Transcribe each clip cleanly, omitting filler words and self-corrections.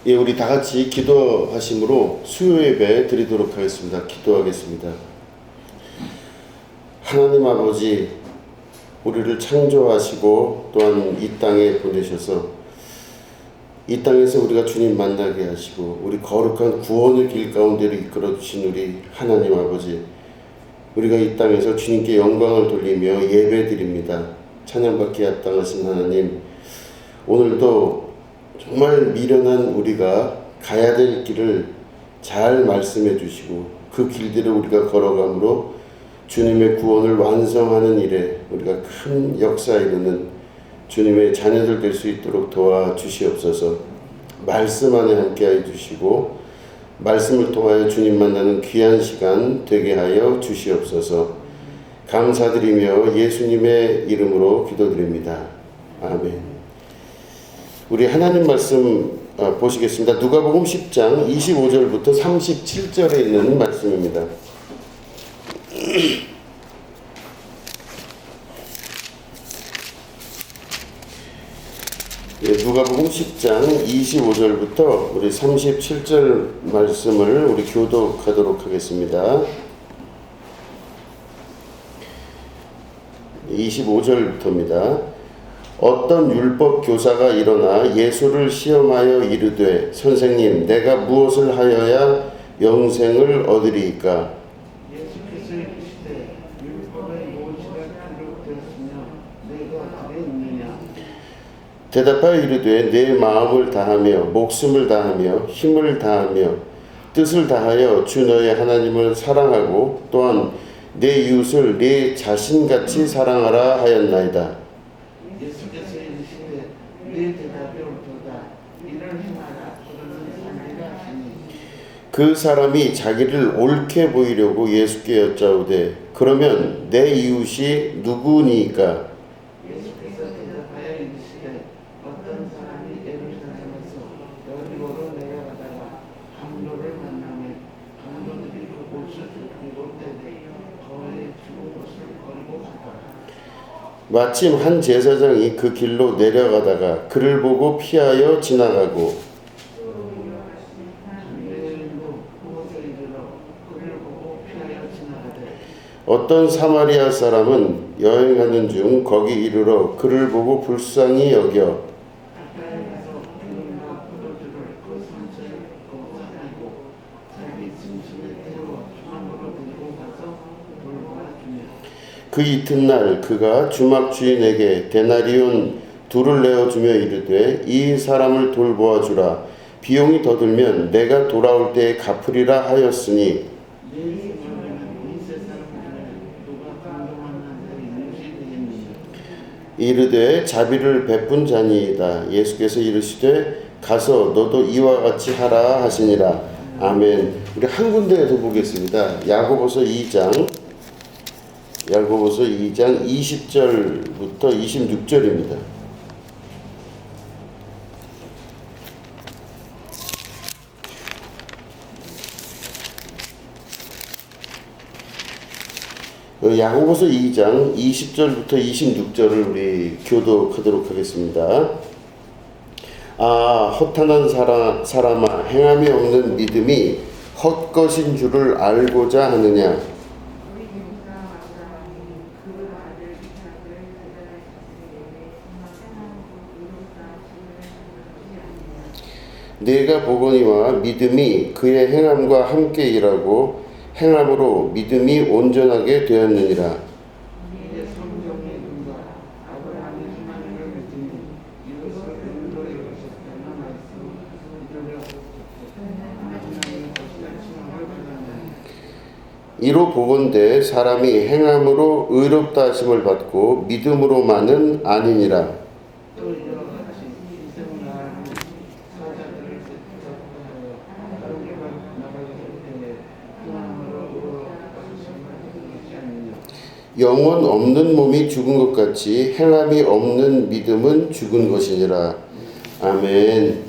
예, 우리 다 같이 기도하심으로 수요 예배 드리도록 하겠습니다. 기도하겠습니다. 하나님 아버지, 우리를 창조하시고 또한 이 땅에 보내셔서 이 땅에서 우리가 주님 만나게 하시고 우리 거룩한 구원의 길 가운데로 이끌어 주신 우리 하나님 아버지, 우리가 이 땅에서 주님께 영광을 돌리며 예배 드립니다. 찬양받기에 합당하신 하나님, 오늘도 정말 미련한 우리가 가야 될 길을 잘 말씀해 주시고 그 길들을 우리가 걸어감으로 주님의 구원을 완성하는 일에 우리가 큰 역사에 이르는 주님의 자녀들 될 수 있도록 도와주시옵소서. 말씀 안에 함께하여 주시고 말씀을 통하여 주님 만나는 귀한 시간 되게 하여 주시옵소서. 감사드리며 예수님의 이름으로 기도드립니다. 아멘. 우리 하나님 말씀 보시겠습니다. 누가복음 10장 25절부터 37절에 있는 말씀입니다. 누가복음 10장 25절부터 우리 37절 말씀을 우리 교독하도록 하겠습니다. 25절부터입니다. 어떤 율법 교사가 일어나 예수를 시험하여 이르되 선생님, 내가 무엇을 하여야 영생을 얻으리이까? 예수께서 이르시되 율법에 무엇이라 기록되었으며 내가 그에 있느냐? 대답하여 이르되 내 마음을 다하며 목숨을 다하며 힘을 다하며 뜻을 다하여 주 너의 하나님을 사랑하고 또한 내 이웃을 내 자신같이 사랑하라 하였나이다. 예수께서 이르시되 네 대답이 옳도다. 이를 행하라. 그러면 살리라 하시니 그 사람이 자기를 옳게 보이려고 예수께 여짜오되 그러면 내 이웃이 누구니까? 예수께서 대답하여 이르시되 어떤 사람이 예루살렘에서 여리고로 내려가다가 강도를 만나매 강도들이 그곳을 뚫고 때되 거기에 죽은 것을 버리고 가더라. 마침 한 제사장이 그 길로 내려가다가 그를 보고 피하여 지나가고 어떤 사마리아 사람은 여행하는 중 거기 이르러 그를 보고 불쌍히 여겨 그 이튿날 그가 주막 주인에게 데나리온 둘을 내어주며 이르되 이 사람을 돌보아 주라. 비용이 더 들면 내가 돌아올 때에 갚으리라 하였으니 이르되 자비를 베푼 자니이다. 예수께서 이르시되 가서 너도 이와 같이 하라 하시니라. 아멘. 우리 한 군데 더 보겠습니다. 야고보서 2장 20절부터 26절입니다. 야고보서 2장 20절부터 26절을 우리 교독하도록 하겠습니다. 허탄한 사람아, 행함이 없는 믿음이 헛것인 줄을 알고자 하느냐? 내가 보거니와 믿음이 그의 행함과 함께 일하고 행함으로 믿음이 온전하게 되었느니라. 이로 보건대 사람이 행함으로 의롭다 하심을 받고 믿음으로만은 아니니라. 영혼 없는 몸이 죽은 것 같이 행함이 없는 믿음은 죽은 것이니라. 아멘.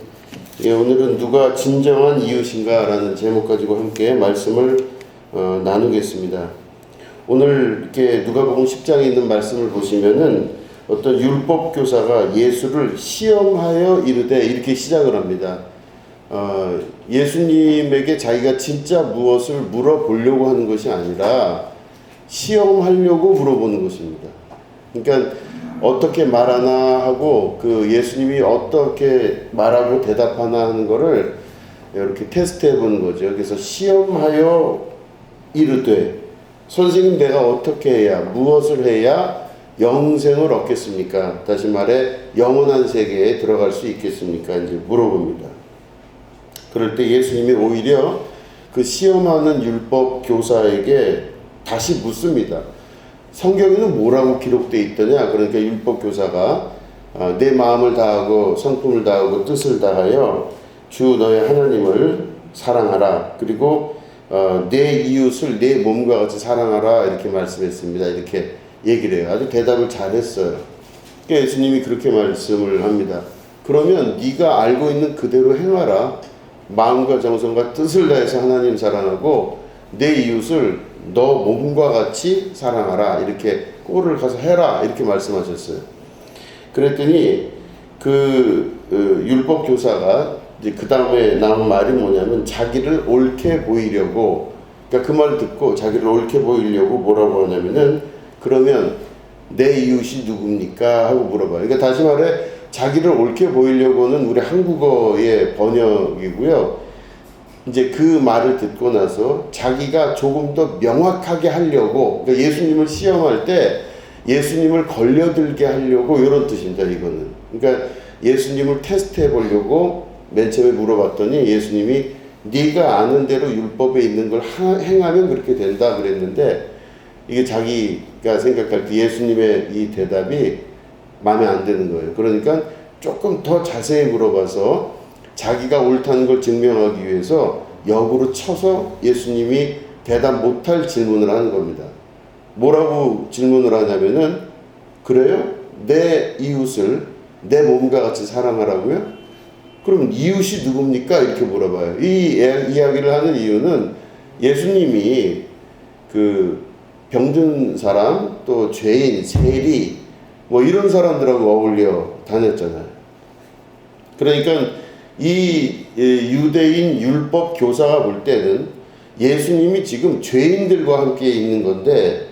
예, 오늘은 누가 진정한 이웃인가 라는 제목 가지고 함께 말씀을 나누겠습니다. 오늘 이렇게 누가복음 10장에 있는 말씀을 보시면은 어떤 율법 교사가 예수를 시험하여 이르되 이렇게 시작을 합니다. 예수님에게 자기가 진짜 무엇을 물어보려고 하는 것이 아니라 시험하려고 물어보는 것입니다. 그러니까 어떻게 말하나 하고 그 예수님이 어떻게 말하고 대답하나 하는 거를 이렇게 테스트해 보는 거죠. 그래서 시험하여 이르되 선생님 내가 어떻게 해야 무엇을 해야 영생을 얻겠습니까? 다시 말해 영원한 세계에 들어갈 수 있겠습니까? 이제 물어봅니다. 그럴 때 예수님이 오히려 그 시험하는 율법 교사에게 다시 묻습니다. 성경에는 뭐라고 기록되어 있더냐? 그러니까 율법 교사가 내 마음을 다하고 성품을 다하고 뜻을 다하여 주 너의 하나님을 사랑하라. 그리고 내 이웃을 내 몸과 같이 사랑하라. 이렇게 말씀했습니다. 이렇게 얘기를 해요. 아주 대답을 잘했어요. 그러니까 예수님이 그렇게 말씀을 합니다. 그러면 네가 알고 있는 그대로 행하라. 마음과 정성과 뜻을 다해서 하나님 사랑하고 내 이웃을 너 몸과 같이 사랑하라. 이렇게 꼴을 가서 해라. 이렇게 말씀하셨어요. 그랬더니 율법 교사가 이제 그 다음에 나온 말이 뭐냐면 자기를 옳게 보이려고, 그러니까 그 말을 듣고 자기를 옳게 보이려고 뭐라고 하냐면은 그러면 내 이웃이 누굽니까? 하고 물어봐요. 그러니까 다시 말해 자기를 옳게 보이려고는 우리 한국어의 번역이고요. 이제 그 말을 듣고 나서 자기가 조금 더 명확하게 하려고, 그러니까 예수님을 시험할 때 예수님을 걸려들게 하려고 이런 뜻입니다. 이거는. 그러니까 예수님을 테스트해 보려고 맨 처음에 물어봤더니 예수님이 네가 아는 대로 율법에 있는 걸 행하면 그렇게 된다 그랬는데 이게 자기가 생각할 때 예수님의 이 대답이 마음에 안 드는 거예요. 그러니까 조금 더 자세히 물어봐서 자기가 옳다는 걸 증명하기 위해서 역으로 쳐서 예수님이 대답 못할 질문을 하는 겁니다. 뭐라고 질문을 하냐면은 그래요? 내 이웃을 내 몸과 같이 사랑하라고요? 그럼 이웃이 누굽니까? 이렇게 물어봐요. 이 이야기를 하는 이유는 예수님이 그 병든 사람, 또 죄인, 세리 뭐 이런 사람들하고 어울려 다녔잖아요. 그러니까 이 유대인 율법 교사가 볼 때는 예수님이 지금 죄인들과 함께 있는 건데,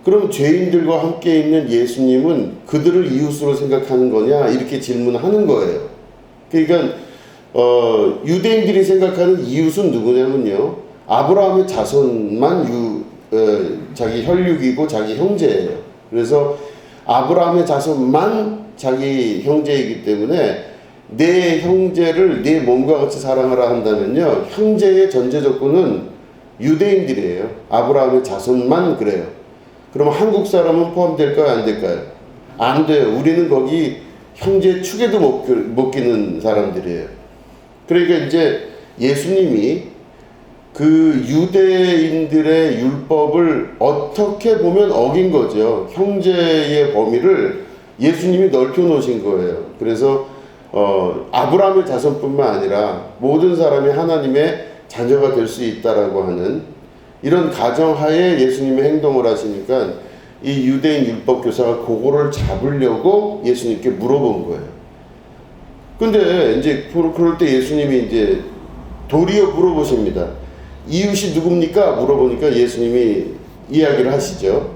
그럼 죄인들과 함께 있는 예수님은 그들을 이웃으로 생각하는 거냐? 이렇게 질문하는 거예요. 그러니까 유대인들이 생각하는 이웃은 누구냐면요, 아브라함의 자손만 자기 혈육이고 자기 형제예요. 그래서 아브라함의 자손만 자기 형제이기 때문에 내 형제를 내 몸과 같이 사랑하라 한다면요, 형제의 전제 조건은 유대인들이에요. 아브라함의 자손만 그래요. 그럼 한국 사람은 포함될까요? 안 될까요? 안 돼요. 우리는 거기 형제 축에도 못 끼는 사람들이에요. 그러니까 이제 예수님이 그 유대인들의 율법을 어떻게 보면 어긴 거죠. 형제의 범위를 예수님이 넓혀 놓으신 거예요. 그래서 아브라함의 자손뿐만 아니라 모든 사람이 하나님의 자녀가 될 수 있다라고 하는 이런 가정하에 예수님이 행동을 하시니까 이 유대인 율법 교사가 그거를 잡으려고 예수님께 물어본 거예요. 근데 이제 그럴 때 예수님이 이제 도리어 물어보십니다. 이웃이 누굽니까? 물어보니까 예수님이 이야기를 하시죠.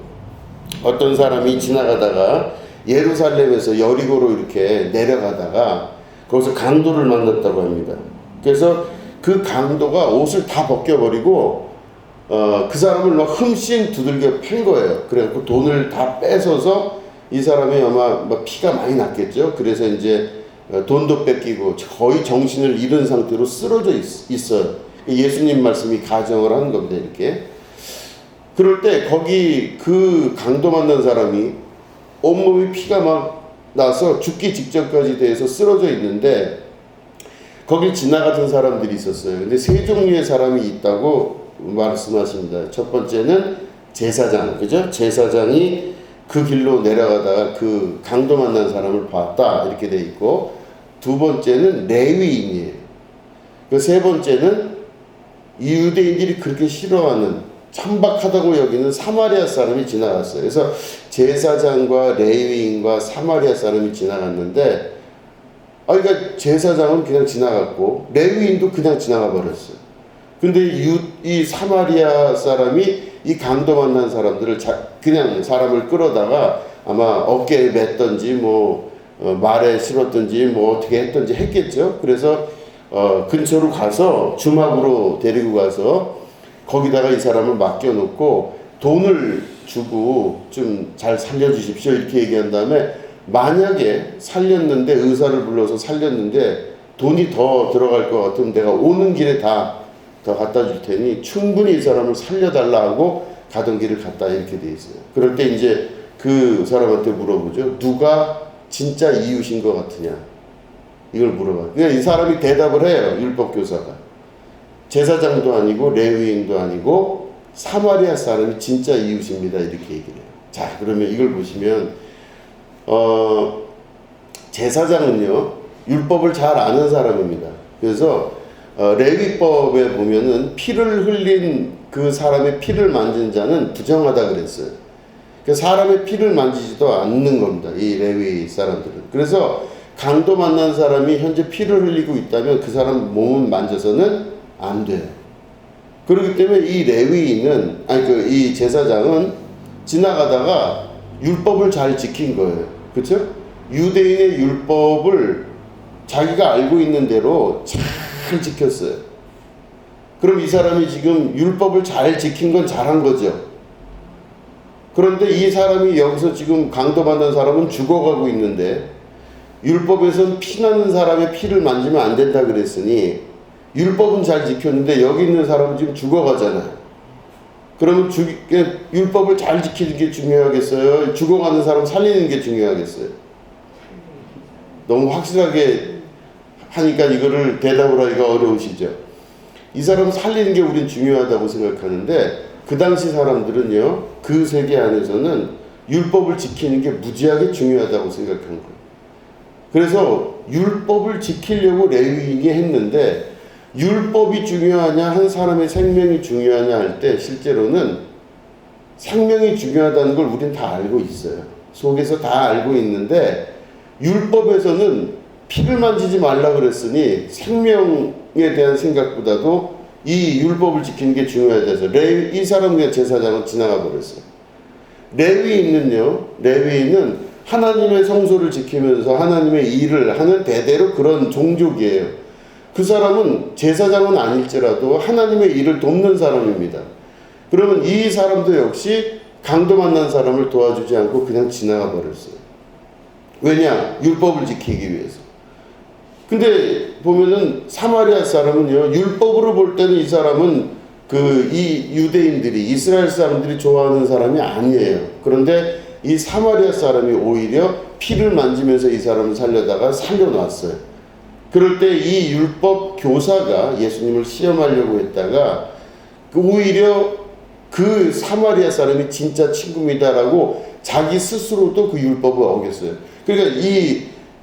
어떤 사람이 지나가다가 예루살렘에서 여리고로 이렇게 내려가다가 거기서 강도를 만났다고 합니다. 그래서 그 강도가 옷을 다 벗겨버리고 그 사람을 막 흠씬 두들겨 팬 거예요. 그래갖고 돈을 다 뺏어서 이 사람이 아마 막 피가 많이 났겠죠. 그래서 이제 돈도 뺏기고 거의 정신을 잃은 상태로 쓰러져 있어요. 예수님 말씀이 가정을 하는 겁니다. 이렇게. 그럴 때 거기 그 강도 만난 사람이 온몸이 피가 막 나서 죽기 직전까지 돼서 쓰러져 있는데 거길 지나가던 사람들이 있었어요. 근데 세 종류의 사람이 있다고 말씀하십니다. 첫 번째는 제사장, 그죠? 제사장이 그 길로 내려가다가 그 강도 만난 사람을 봤다 이렇게 돼 있고, 두 번째는 레위인이에요. 그 세 번째는 이 유대인들이 그렇게 싫어하는 천박하다고 여기는 사마리아 사람이 지나갔어요. 그래서 제사장과 레위인과 사마리아 사람이 지나갔는데 그러니까 제사장은 그냥 지나갔고 레위인도 그냥 지나가 버렸어요. 근데 이 사마리아 사람이 이 강도 만난 사람들을 그냥 사람을 끌어다가 아마 어깨에 맸던지 말에 실었던지 어떻게 했던지 했겠죠. 그래서 근처로 가서 주막으로 데리고 가서 거기다가 이 사람을 맡겨놓고 돈을 주고 좀 잘 살려주십시오 이렇게 얘기한 다음에, 만약에 살렸는데 의사를 불러서 살렸는데 돈이 더 들어갈 것 같으면 내가 오는 길에 다 갖다 줄 테니 충분히 이 사람을 살려달라 하고 가던 길을 갔다 이렇게 돼 있어요. 그럴 때 이제 그 사람한테 물어보죠. 누가 진짜 이웃인 것 같으냐? 이걸 물어봐요. 그러니까 이 사람이 대답을 해요. 율법교사가. 제사장도 아니고 레위인도 아니고 사마리아 사람이 진짜 이웃입니다. 이렇게 얘기를 해요. 자, 그러면 이걸 보시면 제사장은요 율법을 잘 아는 사람입니다. 그래서 레위법에 보면은 피를 흘린 그 사람의 피를 만진 자는 부정하다 그랬어요. 그 사람의 피를 만지지도 않는 겁니다. 이 레위 사람들은. 그래서 강도 만난 사람이 현재 피를 흘리고 있다면 그 사람 몸을 만져서는 안 돼요. 그렇기 때문에 이 레위인은 이 제사장은 지나가다가 율법을 잘 지킨 거예요. 그렇죠? 유대인의 율법을 자기가 알고 있는 대로 잘 지켰어요. 그럼 이 사람이 지금 율법을 잘 지킨 건 잘한 거죠. 그런데 이 사람이 여기서 지금 강도받는 사람은 죽어가고 있는데 율법에선 피나는 사람의 피를 만지면 안 된다 그랬으니 율법은 잘 지켰는데 여기 있는 사람은 지금 죽어가잖아요. 그러면 율법을 잘 지키는 게 중요하겠어요? 죽어가는 사람 살리는 게 중요하겠어요? 너무 확실하게 하니까 이거를 대답을 하기가 어려우시죠? 이 사람 살리는 게 우린 중요하다고 생각하는데 그 당시 사람들은요, 그 세계 안에서는 율법을 지키는 게 무지하게 중요하다고 생각한 거예요. 그래서 율법을 지키려고 레위인이 했는데 율법이 중요하냐 한 사람의 생명이 중요하냐 할 때 실제로는 생명이 중요하다는 걸 우린 다 알고 있어요. 속에서 다 알고 있는데 율법에서는 피를 만지지 말라 그랬으니 생명에 대한 생각보다도 이 율법을 지키는 게 중요하다 해서 이 사람의 제사장은 지나가 버렸어요. 레위인은 하나님의 성소를 지키면서 하나님의 일을 하는 대대로 그런 종족이에요. 그 사람은 제사장은 아닐지라도 하나님의 일을 돕는 사람입니다. 그러면 이 사람도 역시 강도 만난 사람을 도와주지 않고 그냥 지나가 버렸어요. 왜냐? 율법을 지키기 위해서. 근데 보면은 사마리아 사람은요, 율법으로 볼 때는 이 사람은 이 유대인들이, 이스라엘 사람들이 좋아하는 사람이 아니에요. 그런데 이 사마리아 사람이 오히려 피를 만지면서 이 사람을 살려다가 살려놨어요. 그럴 때 이 율법 교사가 예수님을 시험하려고 했다가 오히려 그 사마리아 사람이 진짜 친구입니다라고 자기 스스로도 그 율법을 어겼어요. 그러니까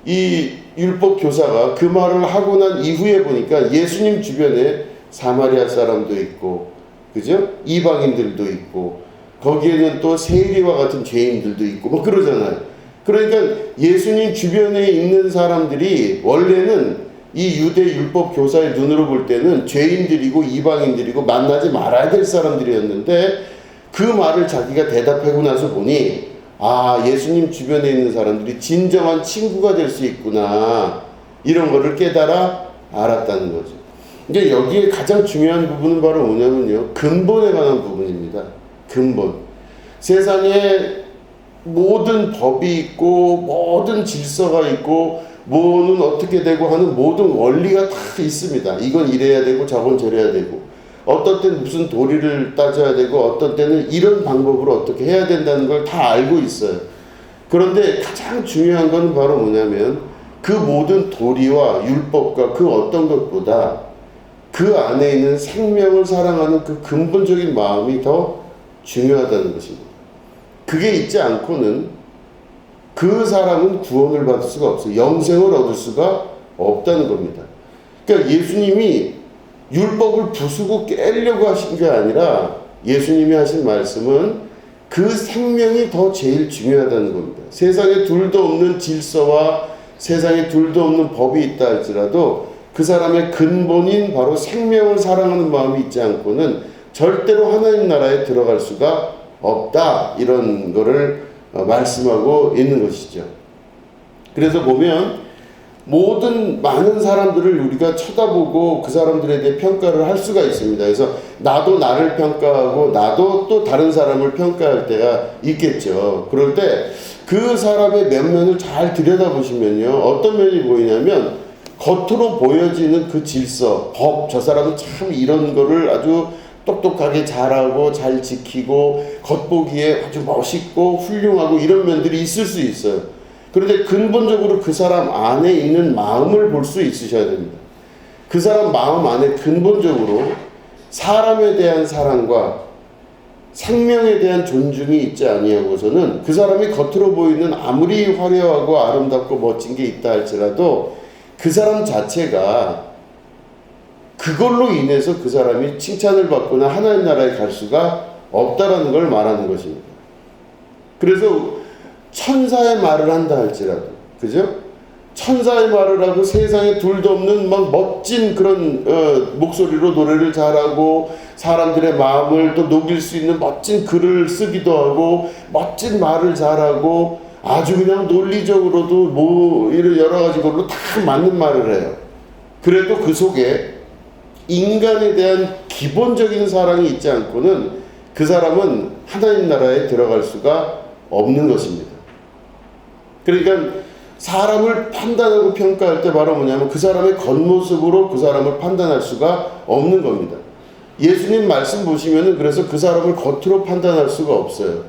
이 율법 교사가 그 말을 하고 난 이후에 보니까 예수님 주변에 사마리아 사람도 있고, 그죠? 이방인들도 있고, 거기에는 또 세리와 같은 죄인들도 있고, 그러잖아요. 그러니까 예수님 주변에 있는 사람들이 원래는 이 유대 율법 교사의 눈으로 볼 때는 죄인들이고 이방인들이고 만나지 말아야 될 사람들이었는데 그 말을 자기가 대답하고 나서 보니 예수님 주변에 있는 사람들이 진정한 친구가 될 수 있구나, 이런 거를 깨달아 알았다는 거죠. 이제 여기에 가장 중요한 부분은 바로 뭐냐면요, 근본에 관한 부분입니다. 근본. 세상에 모든 법이 있고 모든 질서가 있고 뭐는 어떻게 되고 하는 모든 원리가 다 있습니다. 이건 이래야 되고 저건 저래야 되고, 어떤 때는 무슨 도리를 따져야 되고 어떤 때는 이런 방법으로 어떻게 해야 된다는 걸 다 알고 있어요. 그런데 가장 중요한 건 바로 뭐냐면 그 모든 도리와 율법과 그 어떤 것보다 그 안에 있는 생명을 사랑하는 그 근본적인 마음이 더 중요하다는 것입니다. 그게 있지 않고는 그 사람은 구원을 받을 수가 없어요. 영생을 얻을 수가 없다는 겁니다. 그러니까 예수님이 율법을 부수고 깨려고 하신 게 아니라 예수님이 하신 말씀은 그 생명이 더 제일 중요하다는 겁니다. 세상에 둘도 없는 질서와 세상에 둘도 없는 법이 있다 할지라도 그 사람의 근본인 바로 생명을 사랑하는 마음이 있지 않고는 절대로 하나님 나라에 들어갈 수가 없다, 이런 거를 말씀하고 있는 것이죠. 그래서 보면 모든 많은 사람들을 우리가 쳐다보고 그 사람들에 대해 평가를 할 수가 있습니다. 그래서 나도 나를 평가하고 나도 또 다른 사람을 평가할 때가 있겠죠. 그럴 때 그 사람의 면면을 잘 들여다보시면요, 어떤 면이 보이냐면 겉으로 보여지는 그 질서, 법, 저 사람은 참 이런 거를 아주 똑똑하게 잘하고 잘 지키고 겉보기에 아주 멋있고 훌륭하고 이런 면들이 있을 수 있어요. 그런데 근본적으로 그 사람 안에 있는 마음을 볼 수 있으셔야 됩니다. 그 사람 마음 안에 근본적으로 사람에 대한 사랑과 생명에 대한 존중이 있지 아니하고서는 그 사람이 겉으로 보이는 아무리 화려하고 아름답고 멋진 게 있다 할지라도 그 사람 자체가 그걸로 인해서 그 사람이 칭찬을 받거나 하나님 나라에 갈 수가 없다라는 걸 말하는 것입니다. 그래서 천사의 말을 한다 할지라도, 그죠? 천사의 말을 하고 세상에 둘도 없는 막 멋진 그런 목소리로 노래를 잘하고 사람들의 마음을 또 녹일 수 있는 멋진 글을 쓰기도 하고 멋진 말을 잘하고 아주 그냥 논리적으로도 뭐 이런 여러 가지 걸로 다 맞는 말을 해요. 그래도 그 속에 인간에 대한 기본적인 사랑이 있지 않고는 그 사람은 하나님 나라에 들어갈 수가 없는 것입니다. 그러니까 사람을 판단하고 평가할 때 바로 뭐냐면 그 사람의 겉모습으로 그 사람을 판단할 수가 없는 겁니다. 예수님 말씀 보시면은 그래서 그 사람을 겉으로 판단할 수가 없어요.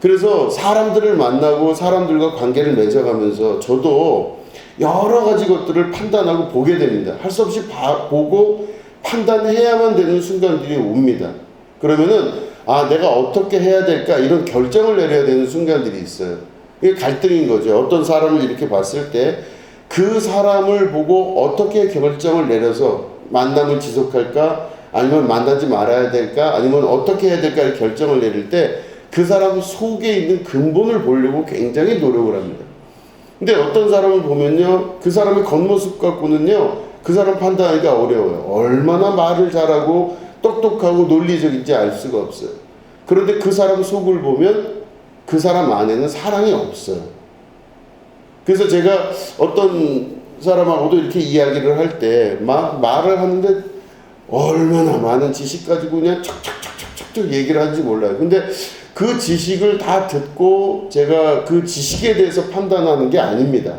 그래서 사람들을 만나고 사람들과 관계를 맺어가면서 저도 여러 가지 것들을 판단하고 보게 됩니다. 할 수 없이 보고 판단해야만 되는 순간들이 옵니다. 그러면은 내가 어떻게 해야 될까 이런 결정을 내려야 되는 순간들이 있어요. 이게 갈등인 거죠. 어떤 사람을 이렇게 봤을 때 그 사람을 보고 어떻게 결정을 내려서 만남을 지속할까, 아니면 만나지 말아야 될까, 아니면 어떻게 해야 될까 를 결정을 내릴 때 그 사람 속에 있는 근본을 보려고 굉장히 노력을 합니다. 근데 어떤 사람을 보면요, 그 사람의 겉모습 갖고는요 그 사람 판단하기가 어려워요. 얼마나 말을 잘하고 똑똑하고 논리적인지 알 수가 없어요. 그런데 그 사람 속을 보면 그 사람 안에는 사랑이 없어요. 그래서 제가 어떤 사람하고도 이렇게 이야기를 할 때 막 말을 하는데 얼마나 많은 지식 가지고 그냥 척척척척척 얘기를 하는지 몰라요. 근데 그 지식을 다 듣고 제가 그 지식에 대해서 판단하는 게 아닙니다.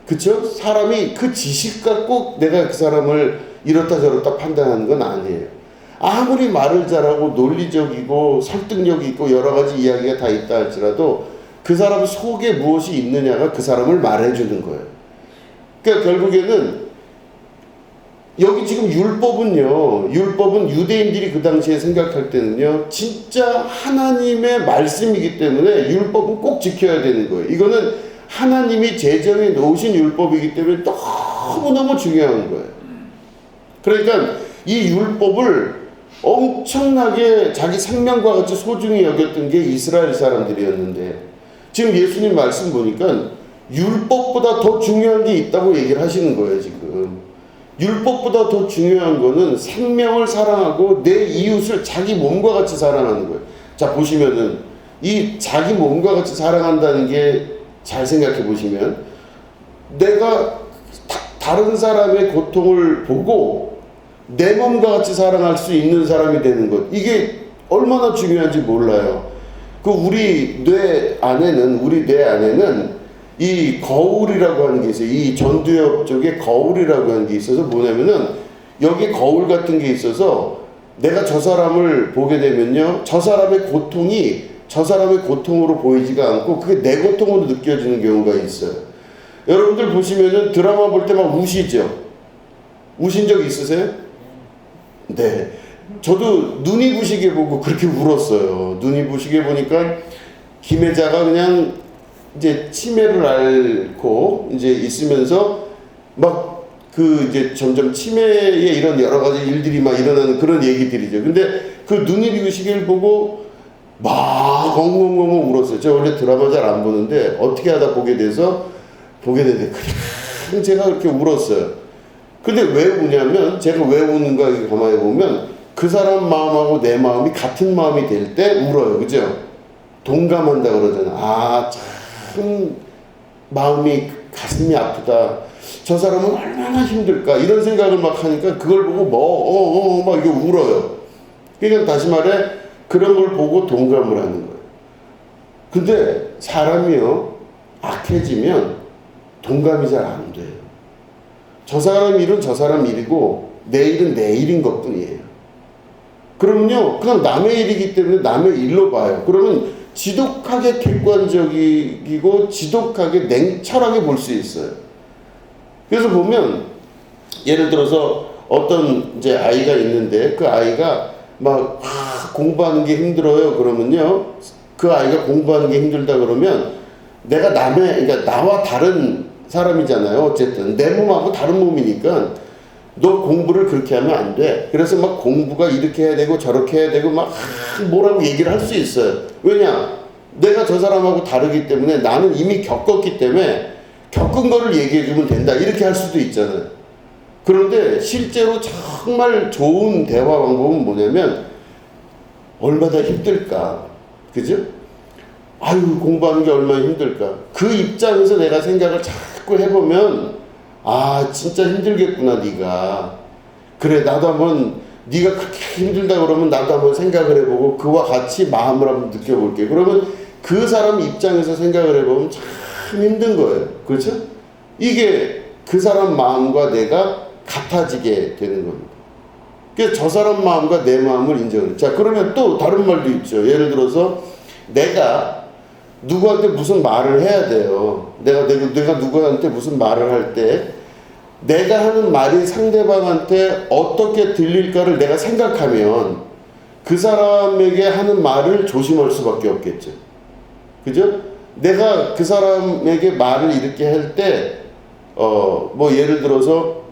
그쵸? 사람이 그 지식 갖고 내가 그 사람을 이렇다 저렇다 판단하는 건 아니에요. 아무리 말을 잘하고 논리적이고 설득력 있고 여러 가지 이야기가 다 있다 할지라도 그 사람 속에 무엇이 있느냐가 그 사람을 말해주는 거예요. 그러니까 결국에는 여기 지금 율법은 유대인들이 그 당시에 생각할 때는요, 진짜 하나님의 말씀이기 때문에 율법은 꼭 지켜야 되는 거예요. 이거는 하나님이 제정해 놓으신 율법이기 때문에 너무너무 중요한 거예요. 그러니까 이 율법을 엄청나게 자기 생명과 같이 소중히 여겼던 게 이스라엘 사람들이었는데, 지금 예수님 말씀 보니까 율법보다 더 중요한 게 있다고 얘기를 하시는 거예요. 지금 율법보다 더 중요한 거는 생명을 사랑하고 내 이웃을 자기 몸과 같이 사랑하는 거예요. 자, 보시면은 이 자기 몸과 같이 사랑한다는 게 잘 생각해 보시면 내가 다른 사람의 고통을 보고 내 몸과 같이 사랑할 수 있는 사람이 되는 것, 이게 얼마나 중요한지 몰라요. 우리 뇌 안에는 이 거울이라고 하는 게 있어요. 이 전두엽 쪽에 거울이라고 하는 게 있어서 뭐냐면은 여기 거울 같은 게 있어서 내가 저 사람을 보게 되면요, 저 사람의 고통이 저 사람의 고통으로 보이지가 않고 그게 내 고통으로 느껴지는 경우가 있어요. 여러분들 보시면은 드라마 볼 때 막 우시죠? 우신 적 있으세요? 네. 저도 눈이 부시게 보고 그렇게 울었어요. 눈이 부시게 보니까 김혜자가 그냥 이제 치매를 앓고 이제 있으면서 막 이제 점점 치매에 이런 여러 가지 일들이 막 일어나는 그런 얘기들이죠. 근데 그 눈이 부시게를 보고 막 엉엉엉엉 울었어요. 제가 원래 드라마 잘 안 보는데 어떻게 하다 보게 돼서 보게 되는데 그냥 제가 그렇게 울었어요. 근데 왜 우냐면 제가 왜 우는가 가만히 보면 그 사람 마음하고 내 마음이 같은 마음이 될 때 울어요. 그죠? 동감한다 그러잖아. 아, 참 마음이 가슴이 아프다. 저 사람은 얼마나 힘들까 이런 생각을 막 하니까 그걸 보고 막 이게 울어요. 그러니까 다시 말해 그런 걸 보고 동감을 하는 거예요. 근데 사람이요 악해지면 동감이 잘 안 돼요. 저 사람 일은 저 사람 일이고 내 일은 내 일인 것뿐이에요. 그러면요 그냥 남의 일이기 때문에 남의 일로 봐요. 그러면 지독하게 객관적이고 지독하게 냉철하게 볼 수 있어요. 그래서 보면 예를 들어서 어떤 이제 아이가 있는데 그 아이가 막 공부하는 게 힘들어요. 그러면요 그 아이가 공부하는 게 힘들다 그러면 내가 그러니까 나와 다른 사람이잖아요. 어쨌든 내 몸하고 다른 몸이니까 너 공부를 그렇게 하면 안 돼. 그래서 막 공부가 이렇게 해야 되고 저렇게 해야 되고 막 뭐라고 얘기를 할 수 있어요. 왜냐? 내가 저 사람하고 다르기 때문에 나는 이미 겪었기 때문에 겪은 거를 얘기해 주면 된다. 이렇게 할 수도 있잖아요. 그런데 실제로 정말 좋은 대화 방법은 뭐냐면 얼마나 힘들까. 그죠? 아유 공부하는 게 얼마나 힘들까. 그 입장에서 내가 생각을 자꾸 해보면 아 진짜 힘들겠구나 네가. 그래 나도 한번 네가 그렇게 힘들다 그러면 나도 한번 생각을 해보고 그와 같이 마음을 한번 느껴볼게. 그러면 그 사람 입장에서 생각을 해보면 참 힘든 거예요. 그렇죠? 이게 그 사람 마음과 내가 같아지게 되는 겁니다. 그래서 저 사람 마음과 내 마음을 인정을. 자 그러면 또 다른 말도 있죠. 예를 들어서 내가 누구한테 무슨 말을 해야 돼요. 내가 누구한테 무슨 말을 할 때 내가 하는 말이 상대방한테 어떻게 들릴까를 내가 생각하면 그 사람에게 하는 말을 조심할 수밖에 없겠죠. 그죠? 내가 그 사람에게 말을 이렇게 할 때 뭐 예를 들어서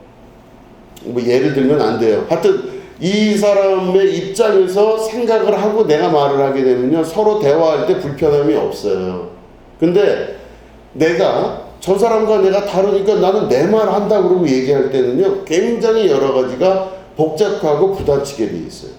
뭐 예를 들면 안 돼요. 하여튼 이 사람의 입장에서 생각을 하고 내가 말을 하게 되면요 서로 대화할 때 불편함이 없어요. 근데 내가 저 사람과 내가 다르니까 나는 내 말 한다 그러고 얘기할 때는요 굉장히 여러 가지가 복잡하고 부딪히게 돼 있어요.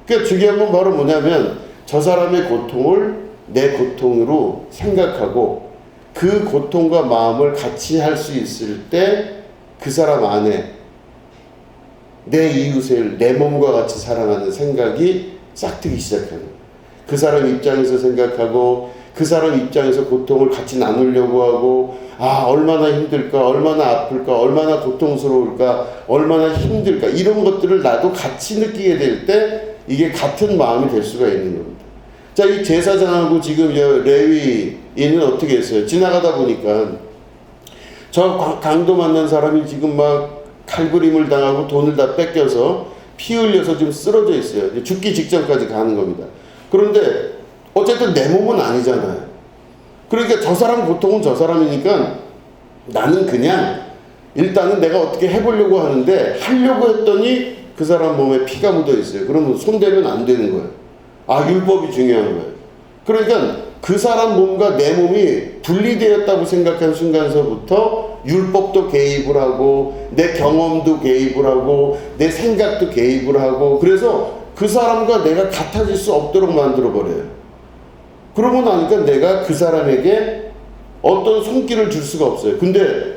그러니까 중요한 건 바로 뭐냐면 저 사람의 고통을 내 고통으로 생각하고 그 고통과 마음을 같이 할 수 있을 때 그 사람 안에 내 이웃을 내 몸과 같이 사랑하는 생각이 싹트기 시작하는 거예요. 그 사람 입장에서 생각하고 그 사람 입장에서 고통을 같이 나누려고 하고 아 얼마나 힘들까 얼마나 아플까 얼마나 고통스러울까 얼마나 힘들까 이런 것들을 나도 같이 느끼게 될 때 이게 같은 마음이 될 수가 있는 겁니다. 자, 이 제사장하고 지금 레위인은 어떻게 했어요? 지나가다 보니까 저 강도 만난 사람이 지금 막 칼부림을 당하고 돈을 다 뺏겨서 피 흘려서 지금 쓰러져 있어요. 죽기 직전까지 가는 겁니다. 그런데 어쨌든 내 몸은 아니잖아요. 그러니까 저 사람 고통은 저 사람이니까 나는 그냥 일단은 내가 어떻게 해보려고 하는데 하려고 했더니 그 사람 몸에 피가 묻어 있어요. 그러면 손대면 안 되는 거예요. 아 율법이 중요한 거예요. 그러니까 그 사람 몸과 내 몸이 분리되었다고 생각한 순간서부터 율법도 개입을 하고 내 경험도 개입을 하고 내 생각도 개입을 하고 그래서 그 사람과 내가 같아질 수 없도록 만들어 버려요. 그러고 나니까 내가 그 사람에게 어떤 손길을 줄 수가 없어요. 근데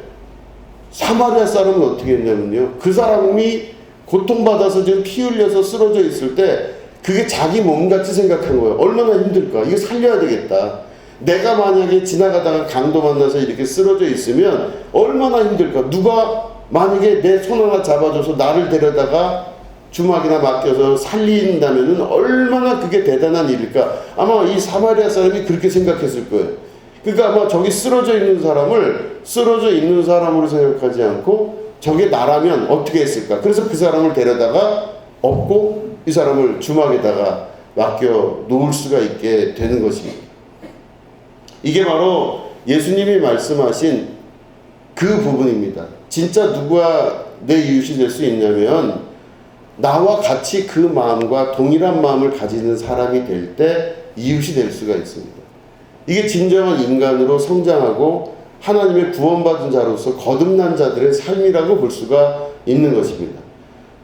사마리아 사람은 어떻게 했냐면요. 그 사람이 고통받아서 지금 피 흘려서 쓰러져 있을 때 그게 자기 몸같이 생각한 거예요. 얼마나 힘들까. 이거 살려야 되겠다. 내가 만약에 지나가다가 강도 만나서 이렇게 쓰러져 있으면 얼마나 힘들까. 누가 만약에 내 손 하나 잡아줘서 나를 데려다가 주막이나 맡겨서 살린다면은 얼마나 그게 대단한 일일까. 아마 이 사마리아 사람이 그렇게 생각했을 거예요. 그러니까 아마 저기 쓰러져 있는 사람을 쓰러져 있는 사람으로 생각하지 않고 저게 나라면 어떻게 했을까. 그래서 그 사람을 데려다가 업고 이 사람을 주막에다가 맡겨 놓을 수가 있게 되는 것입니다. 이게 바로 예수님이 말씀하신 그 부분입니다. 진짜 누가 내 이웃이 될 수 있냐면 나와 같이 그 마음과 동일한 마음을 가지는 사람이 될 때 이웃이 될 수가 있습니다. 이게 진정한 인간으로 성장하고 하나님의 구원받은 자로서 거듭난 자들의 삶이라고 볼 수가 있는 것입니다.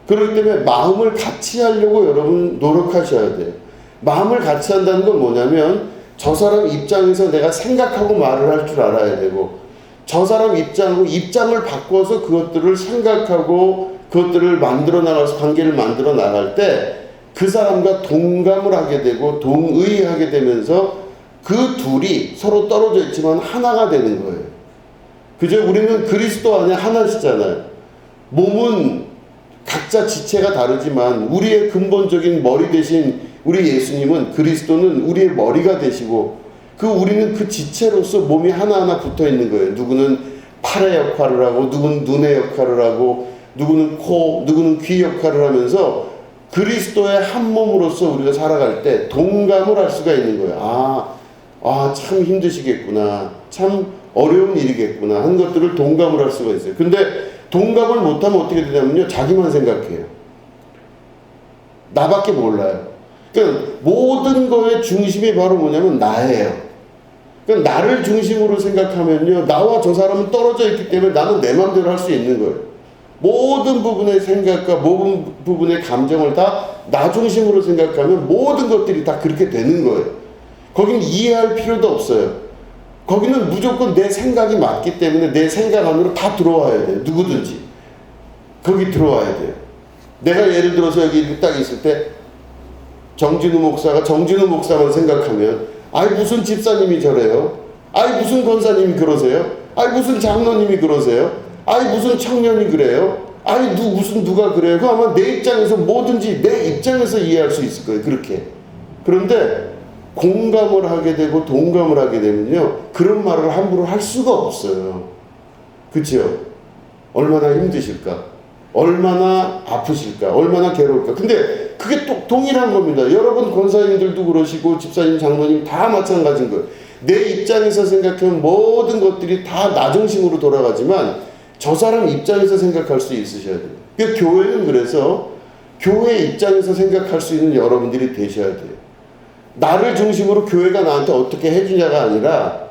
그렇기 때문에 마음을 같이 하려고 여러분 노력하셔야 돼요. 마음을 같이 한다는 건 뭐냐면 저 사람 입장에서 내가 생각하고 말을 할 줄 알아야 되고, 저 사람 입장을 바꿔서 그것들을 생각하고 그것들을 만들어 나가서 관계를 만들어 나갈 때 그 사람과 동감을 하게 되고 동의하게 되면서 그 둘이 서로 떨어져 있지만 하나가 되는 거예요. 그죠? 우리는 그리스도 안에 하나시잖아요. 몸은 각자 지체가 다르지만 우리의 근본적인 머리 대신 우리 예수님은, 그리스도는 우리의 머리가 되시고 우리는 그 지체로서 몸이 하나하나 붙어 있는 거예요. 누구는 팔의 역할을 하고, 누구는 눈의 역할을 하고, 누구는 코, 누구는 귀 역할을 하면서 그리스도의 한 몸으로서 우리가 살아갈 때 동감을 할 수가 있는 거예요. 참 힘드시겠구나, 참 어려운 일이겠구나 하는 것들을 동감을 할 수가 있어요. 근데 동감을 못하면 어떻게 되냐면요, 자기만 생각해요. 나밖에 몰라요. 그러니까 모든 거의 중심이 바로 뭐냐면 나예요. 그러니까 나를 중심으로 생각하면요, 나와 저 사람은 떨어져 있기 때문에 나는 내 마음대로 할 수 있는 거예요. 모든 부분의 생각과 모든 부분의 감정을 다 나 중심으로 생각하면 모든 것들이 다 그렇게 되는 거예요. 거긴 이해할 필요도 없어요. 거기는 무조건 내 생각이 맞기 때문에 내 생각 안으로 다 들어와야 돼요. 누구든지 거기 들어와야 돼요. 내가 예를 들어서 여기 이렇게 딱 있을 때 정진우 목사만 생각하면, 무슨 집사님이 저래요? 무슨 권사님이 그러세요? 무슨 장로님이 그러세요? 무슨 청년이 그래요? 누가 그래요? 그 아마 내 입장에서 뭐든지 내 입장에서 이해할 수 있을 거예요. 그렇게. 그런데 공감을 하게 되고 동감을 하게 되면요, 그런 말을 함부로 할 수가 없어요. 그렇죠? 얼마나 힘드실까? 얼마나 아프실까? 얼마나 괴로울까? 근데 그게 또 동일한 겁니다. 여러분 권사님들도 그러시고 집사님, 장로님 다 마찬가지인 거예요. 내 입장에서 생각하면 모든 것들이 다 나 중심으로 돌아가지만 저 사람 입장에서 생각할 수 있으셔야 돼요. 그러니까 교회는 그래서 교회 입장에서 생각할 수 있는 여러분들이 되셔야 돼요. 나를 중심으로 교회가 나한테 어떻게 해주냐가 아니라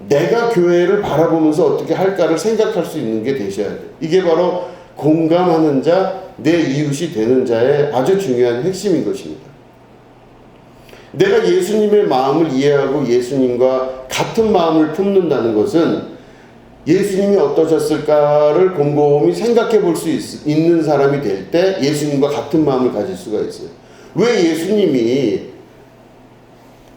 내가 교회를 바라보면서 어떻게 할까를 생각할 수 있는 게 되셔야 돼요. 이게 바로 공감하는 자, 내 이웃이 되는 자의 아주 중요한 핵심인 것입니다. 내가 예수님의 마음을 이해하고 예수님과 같은 마음을 품는다는 것은 예수님이 어떠셨을까를 곰곰이 생각해 볼 수 있는 사람이 될 때 예수님과 같은 마음을 가질 수가 있어요. 왜 예수님이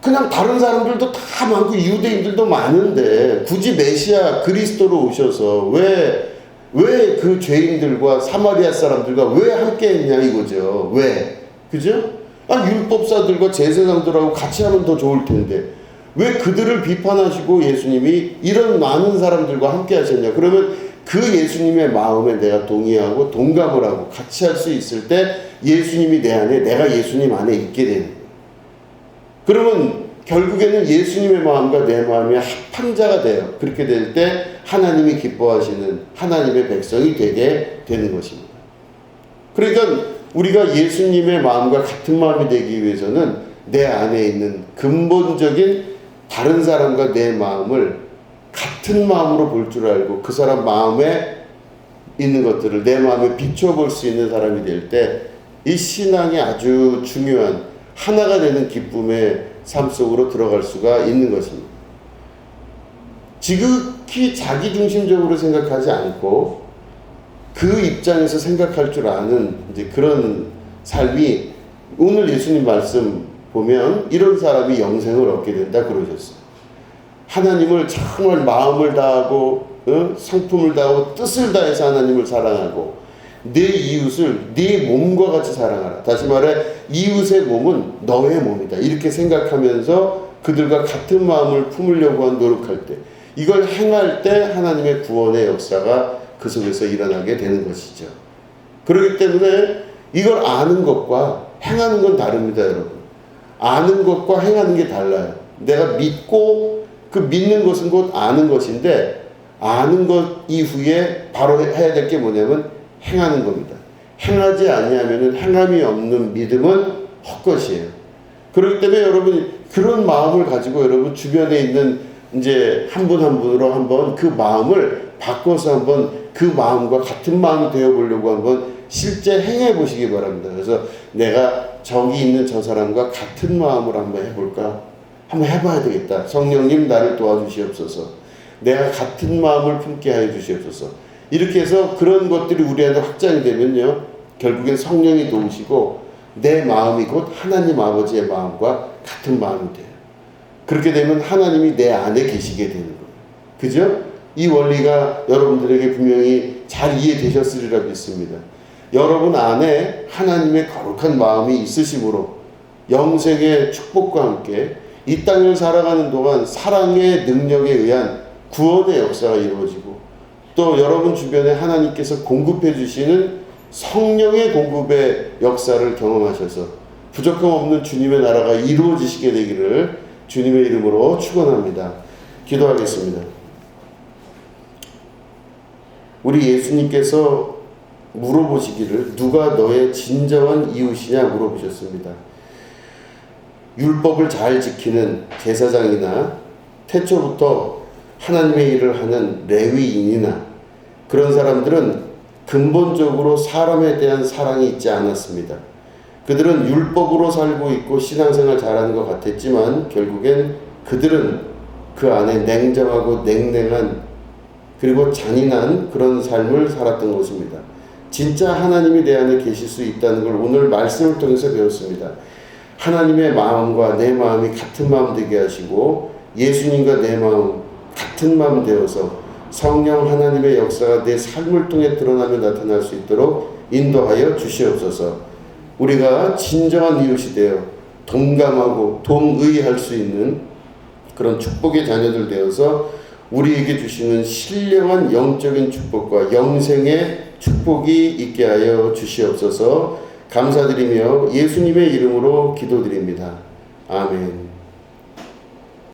그냥 다른 사람들도 다 많고 유대인들도 많은데 굳이 메시아 그리스도로 오셔서 왜 그 죄인들과 사마리아 사람들과 왜 함께 했냐 이거죠. 왜? 그죠? 율법사들과 제사장들하고 같이 하면 더 좋을 텐데 왜 그들을 비판하시고 예수님이 이런 많은 사람들과 함께 하셨냐? 그러면 그 예수님의 마음에 내가 동의하고 동감을 하고 같이 할 수 있을 때 예수님이 내 안에, 내가 예수님 안에 있게 되는 거예요. 그러면 결국에는 예수님의 마음과 내 마음이 합한 자가 돼요. 그렇게 될 때 하나님이 기뻐하시는 하나님의 백성이 되게 되는 것입니다. 그러니까 우리가 예수님의 마음과 같은 마음이 되기 위해서는 내 안에 있는 근본적인 다른 사람과 내 마음을 같은 마음으로 볼 줄 알고 그 사람 마음에 있는 것들을 내 마음에 비춰볼 수 있는 사람이 될 때 이 신앙이 아주 중요한 하나가 되는 기쁨의 삶 속으로 들어갈 수가 있는 것입니다. 지극히 자기중심적으로 생각하지 않고 그 입장에서 생각할 줄 아는 이제 그런 삶이, 오늘 예수님 말씀 보면 이런 사람이 영생을 얻게 된다 그러셨어요. 하나님을 정말 마음을 다하고 성품을 다하고 뜻을 다해서 하나님을 사랑하고 내 이웃을 네 몸과 같이 사랑하라. 다시 말해 이웃의 몸은 너의 몸이다. 이렇게 생각하면서 그들과 같은 마음을 품으려고 노력할 때, 이걸 행할 때 하나님의 구원의 역사가 그 속에서 일어나게 되는 것이죠. 그렇기 때문에 이걸 아는 것과 행하는 건 다릅니다, 여러분. 아는 것과 행하는 게 달라요. 내가 믿고 그 믿는 것은 곧 아는 것인데, 아는 것 이후에 바로 해야 될 게 뭐냐면 행하는 겁니다. 행하지 아니하면 행함이 없는 믿음은 헛것이에요. 그렇기 때문에 여러분 그런 마음을 가지고 여러분 주변에 있는 이제 한 분 한 분으로 한번 그 마음을 바꿔서 한번 그 마음과 같은 마음이 되어 보려고 한번 실제 행해 보시기 바랍니다. 그래서 내가 저기 있는 저 사람과 같은 마음으로 한번 해볼까? 한번 해봐야 되겠다. 성령님 나를 도와주시옵소서. 내가 같은 마음을 품게 하여 주시옵소서. 이렇게 해서 그런 것들이 우리한테 확장이 되면요, 결국엔 성령이 도우시고 내 마음이 곧 하나님 아버지의 마음과 같은 마음이 돼요. 그렇게 되면 하나님이 내 안에 계시게 되는 거예요. 그죠? 이 원리가 여러분들에게 분명히 잘 이해되셨으리라 믿습니다. 여러분 안에 하나님의 거룩한 마음이 있으심으로 영생의 축복과 함께 이 땅을 살아가는 동안 사랑의 능력에 의한 구원의 역사가 이루어지고, 또 여러분 주변에 하나님께서 공급해 주시는 성령의 공급의 역사를 경험하셔서 부족함 없는 주님의 나라가 이루어지시게 되기를 주님의 이름으로 축원합니다. 기도하겠습니다. 우리 예수님께서 물어보시기를 누가 너의 진정한 이웃이냐 물어보셨습니다. 율법을 잘 지키는 제사장이나 태초부터 하나님의 일을 하는 레위인이나 그런 사람들은 근본적으로 사람에 대한 사랑이 있지 않았습니다. 그들은 율법으로 살고 있고 신앙생활 잘하는 것 같았지만 결국엔 그들은 그 안에 냉정하고 냉랭한 그리고 잔인한 그런 삶을 살았던 것입니다. 진짜 하나님이 내 안에 계실 수 있다는 걸 오늘 말씀을 통해서 배웠습니다. 하나님의 마음과 내 마음이 같은 마음 되게 하시고 예수님과 내 마음 같은 마음 되어서 성령 하나님의 역사가 내 삶을 통해 드러나며 나타날 수 있도록 인도하여 주시옵소서. 우리가 진정한 이웃이 되어 동감하고 동의할 수 있는 그런 축복의 자녀들 되어서 우리에게 주시는 신령한 영적인 축복과 영생의 축복이 있게 하여 주시옵소서. 감사드리며 예수님의 이름으로 기도드립니다. 아멘.